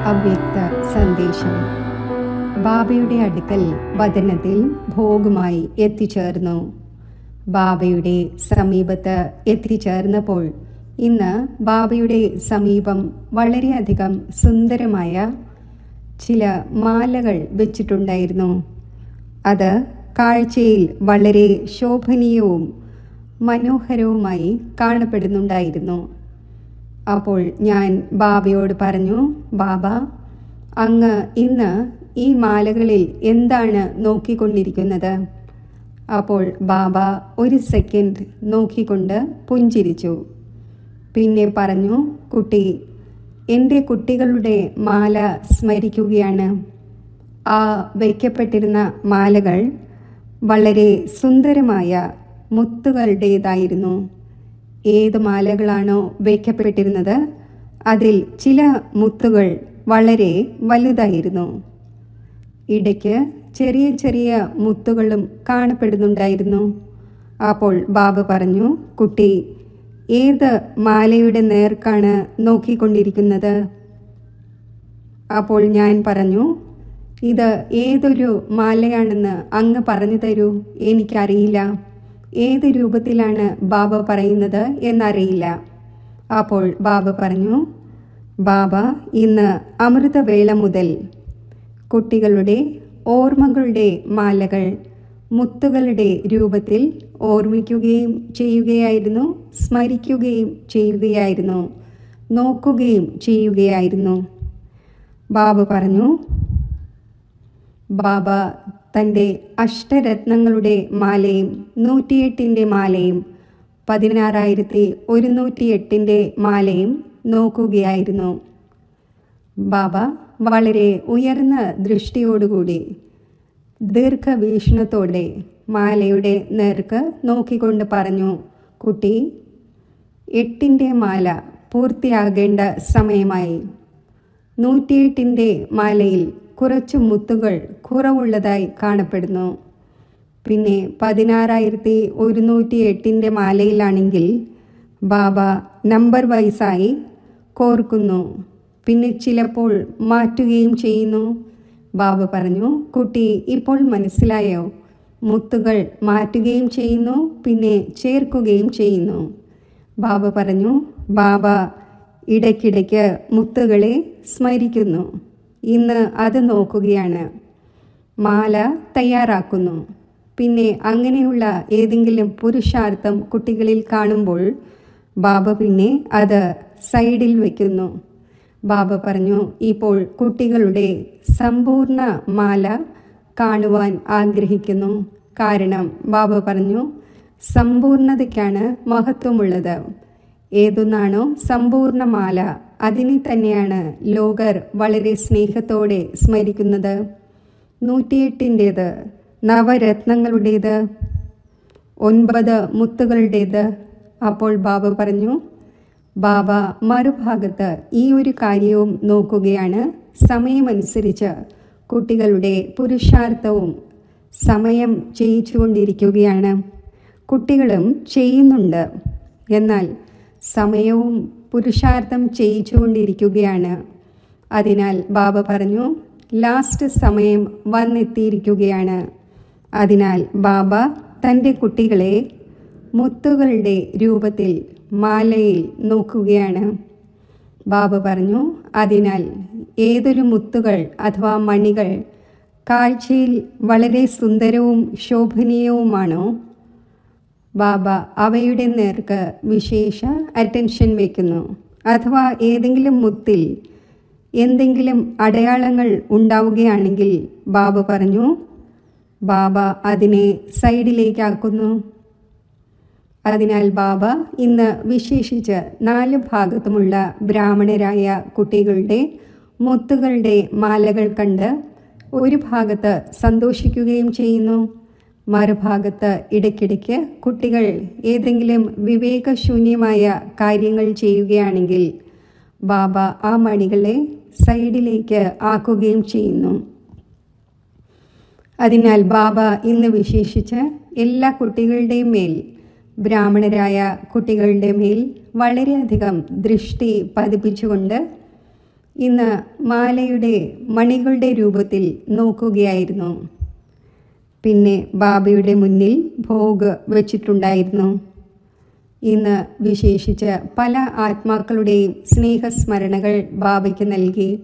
അവ്യക്ത സന്ദേശം. ബാബയുടെ അടുക്കൽ വചനത്തിൽ ഭോഗമായി എത്തിച്ചേർന്നു. ബാബയുടെ സമീപത്ത് എത്തിച്ചേർന്നപ്പോൾ ഇന്ന് ബാബയുടെ സമീപം വളരെയധികം സുന്ദരമായ ചില മാലകൾ വെച്ചിട്ടുണ്ടായിരുന്നു. അത് കാഴ്ചയിൽ വളരെ ശോഭനീയവും മനോഹരവുമായി കാണപ്പെടുന്നുണ്ടായിരുന്നു. അപ്പോൾ ഞാൻ ബാബയോട് പറഞ്ഞു, ബാബ, അങ്ങ് ഇന്ന് ഈ മാലകളിൽ എന്താണ് നോക്കിക്കൊണ്ടിരിക്കുന്നത്? അപ്പോൾ ബാബ ഒരു സെക്കൻഡ് നോക്കിക്കൊണ്ട് പുഞ്ചിരിച്ചു. പിന്നെ പറഞ്ഞു, കുട്ടി, എൻ്റെ കുട്ടികളുടെ മാല സ്മരിക്കുകയാണ്. ആ വയ്ക്കപ്പെട്ടിരുന്ന മാലകൾ വളരെ സുന്ദരമായ മുത്തുകളുടേതായിരുന്നു. ഏത് മാലകളാണോ വയ്ക്കപ്പെട്ടിരുന്നത് അതിൽ ചില മുത്തുകൾ വളരെ വലുതായിരുന്നു. ഇടയ്ക്ക് ചെറിയ ചെറിയ മുത്തുകളും കാണപ്പെടുന്നുണ്ടായിരുന്നു. അപ്പോൾ ബാബ പറഞ്ഞു, കുട്ടി, ഏത് മാലയുടെ നേർക്കാണ് നോക്കിക്കൊണ്ടിരിക്കുന്നത്? അപ്പോൾ ഞാൻ പറഞ്ഞു, ഇത് ഏതൊരു മാലയാണെന്ന് അങ്ങ് പറഞ്ഞു തരൂ, എനിക്കറിയില്ല. ഏത് രൂപത്തിലാണ് ബാബ പറയുന്നത് എന്നറിയില്ല. അപ്പോൾ ബാബ പറഞ്ഞു, ബാബ ഇന്ന് അമൃതവേള മുതൽ കുട്ടികളുടെ ഓർമ്മകളുടെ മാലകൾ മുത്തുകളുടെ രൂപത്തിൽ ഓർമ്മിക്കുകയും ചെയ്യുകയായിരുന്നു, സ്മരിക്കുകയും ചെയ്യുകയായിരുന്നു, നോക്കുകയും ചെയ്യുകയായിരുന്നു. ബാബ പറഞ്ഞു, ബാബ തൻ്റെ അഷ്ടരത്നങ്ങളുടെ മാലയും 108 മാലയും 16,108 മാലയും നോക്കുകയായിരുന്നു. ബാബ വളരെ ഉയർന്ന ദൃഷ്ടിയോടുകൂടി ദീർഘവീക്ഷണത്തോടെ മാലയുടെ നേർക്ക് നോക്കിക്കൊണ്ട് പറഞ്ഞു, കുട്ടി, 8 മാല പൂർത്തിയാകേണ്ട സമയമായി. 108 മാലയിൽ കുറച്ച് മുത്തുകൾ കുറവുള്ളതായി കാണപ്പെടുന്നു. പിന്നെ 16,108 മാലയിലാണെങ്കിൽ ബാബ നമ്പർ വൈസായി കോർക്കുന്നു, പിന്നെ ചിലപ്പോൾ മാറ്റുകയും ചെയ്യുന്നു. ബാബ പറഞ്ഞു, കുട്ടി, ഇപ്പോൾ മനസ്സിലായോ? മുത്തുകൾ മാറ്റുകയും ചെയ്യുന്നു, പിന്നെ ചേർക്കുകയും ചെയ്യുന്നു. ബാബ പറഞ്ഞു, ബാബ ഇടയ്ക്കിടയ്ക്ക് മുത്തുകളെ സ്മരിക്കുന്നു. ഇന്ന് അത് നോക്കുകയാണ്. മാല തയ്യാറാക്കുന്നു. പിന്നെ അങ്ങനെയുള്ള ഏതെങ്കിലും പുരുഷാർത്ഥം കുട്ടികളിൽ കാണുമ്പോൾ ബാബ പിന്നെ അത് സൈഡിൽ വയ്ക്കുന്നു. ബാബ പറഞ്ഞു, ഇപ്പോൾ കുട്ടികളുടെ സമ്പൂർണ്ണ മാല കാണുവാൻ ആഗ്രഹിക്കുന്നു. കാരണം ബാബ പറഞ്ഞു, സമ്പൂർണതയ്ക്കാണ് മഹത്വമുള്ളത്. ഏതൊന്നാണോ സമ്പൂർണ്ണ മാല അതിനെ തന്നെയാണ് ലോകർ വളരെ സ്നേഹത്തോടെ സ്മരിക്കുന്നത്. 108 നവരത്നങ്ങളുടേത്, 9 മുത്തുകളുടേത്. അപ്പോൾ ബാബ പറഞ്ഞു, ബാബ മറുഭാഗത്ത് ഈ ഒരു കാര്യവും നോക്കുകയാണ്. സമയമനുസരിച്ച് കുട്ടികളുടെ പുരുഷാർത്ഥവും സമയം ചെയ്യിച്ചുകൊണ്ടിരിക്കുകയാണ്. കുട്ടികളും ചെയ്യുന്നുണ്ട്, എന്നാൽ സമയവും പുരുഷാർത്ഥം ചെയ്യിച്ചുകൊണ്ടിരിക്കുകയാണ്. അതിനാൽ ബാബ പറഞ്ഞു, ലാസ്റ്റ് സമയം വന്നെത്തിയിരിക്കുകയാണ്. അതിനാൽ ബാബ തൻ്റെ കുട്ടികളെ മുത്തുകളുടെ രൂപത്തിൽ മാലയിൽ നോക്കുകയാണ്. ബാബ പറഞ്ഞു, അതിനാൽ ഏതൊരു മുത്തുകൾ അഥവാ മണികൾ കാഴ്ചയിൽ വളരെ സുന്ദരവും ശോഭനീയവുമാണോ, ബാബ അവയുടെ നേർക്ക് വിശേഷ അറ്റൻഷൻ വയ്ക്കുന്നു. അഥവാ ഏതെങ്കിലും മുത്തിൽ എന്തെങ്കിലും അടയാളങ്ങൾ ഉണ്ടാവുകയാണെങ്കിൽ ബാബ പറഞ്ഞു, ബാബ അതിനെ സൈഡിലേക്കാക്കുന്നു. അതിനാൽ ബാബ ഇന്ന് വിശേഷിച്ച് 4 ഭാഗത്തുമുള്ള ബ്രാഹ്മണരായ കുട്ടികളുടെ മുത്തുകളുടെ മാലകൾ കണ്ട് ഒരു ഭാഗത്ത് സന്തോഷിക്കുകയും ചെയ്യുന്നു. മറുഭാഗത്ത് ഇടയ്ക്കിടയ്ക്ക് കുട്ടികൾ ഏതെങ്കിലും വിവേകശൂന്യമായ കാര്യങ്ങൾ ചെയ്യുകയാണെങ്കിൽ ബാബ ആ മണികളെ സൈഡിലേക്ക് ആക്കുകയും ചെയ്യുന്നു. അതിനാൽ ബാബ ഇന്ന് വിശേഷിച്ച് എല്ലാ കുട്ടികളുടെയും മേൽ, ബ്രാഹ്മണരായ കുട്ടികളുടെ മേൽ വളരെയധികം ദൃഷ്ടി പതിപ്പിച്ചുകൊണ്ട് ഇന്ന് മാലയുടെ മണികളുടെ രൂപത്തിൽ നോക്കുകയായിരുന്നു. പിന്നെ ബാബയുടെ മുന്നിൽ ഭോഗ് വച്ചിട്ടുണ്ടായിരുന്നു. ഇന്ന് വിശേഷിച്ച് പല ആത്മാക്കളുടെയും സ്നേഹസ്മരണകൾ ബാബയ്ക്ക് നൽകി.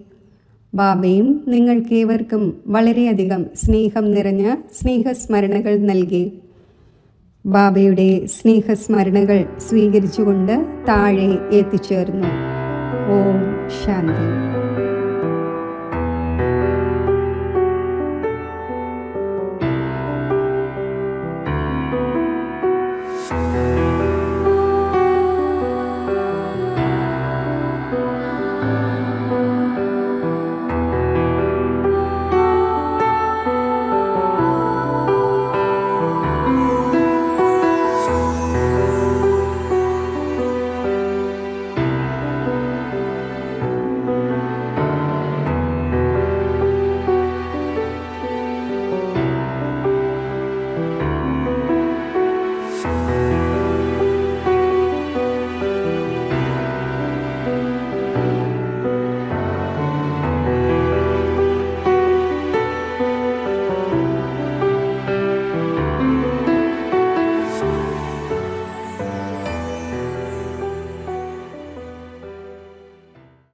ബാബയും നിങ്ങൾക്കേവർക്കും വളരെയധികം സ്നേഹം നിറഞ്ഞ സ്നേഹസ്മരണകൾ നൽകി. ബാബയുടെ സ്നേഹസ്മരണകൾ സ്വീകരിച്ചുകൊണ്ട് താഴെ എത്തിച്ചേർന്നു. ഓം ശാന്തി.